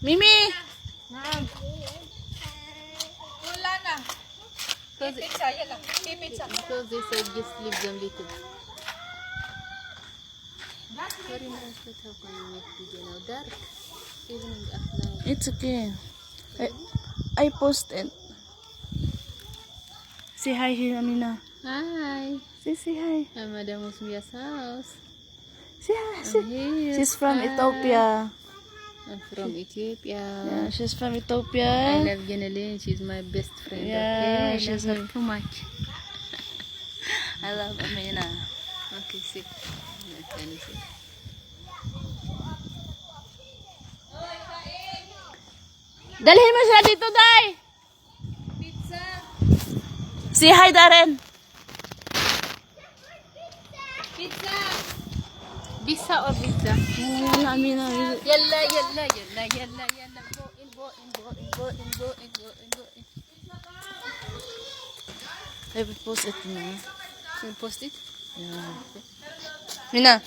Mimi! Naam. Wala na. Pizza, yala. Pizza. So they said just leave them little. Very nice, but how can you make video now? Dark. Evening at night. It's okay. I posted. Say hi here, Amina. Hi. Say hi. I'm Madam Musmia's house. Say hi. I'm here. She's from Hi. Ethiopia. I'm from Ethiopia. Yeah, she's from I Ethiopia. love Janelle. She's my best friend. Yeah, okay? I she's love her too much. I love Amina. Okay, sit. Can you sit? Dalhin mo siya dito, Day! Pizza. Say hi, Darren. Pizza. Bisa or pizza? Yan, Amina. Yalla, yalla, yalla, yalla, yalla. Go in, go in, go in, go in, go in, go in, go in. I will post it na. Can you post it? Yeah. Mina,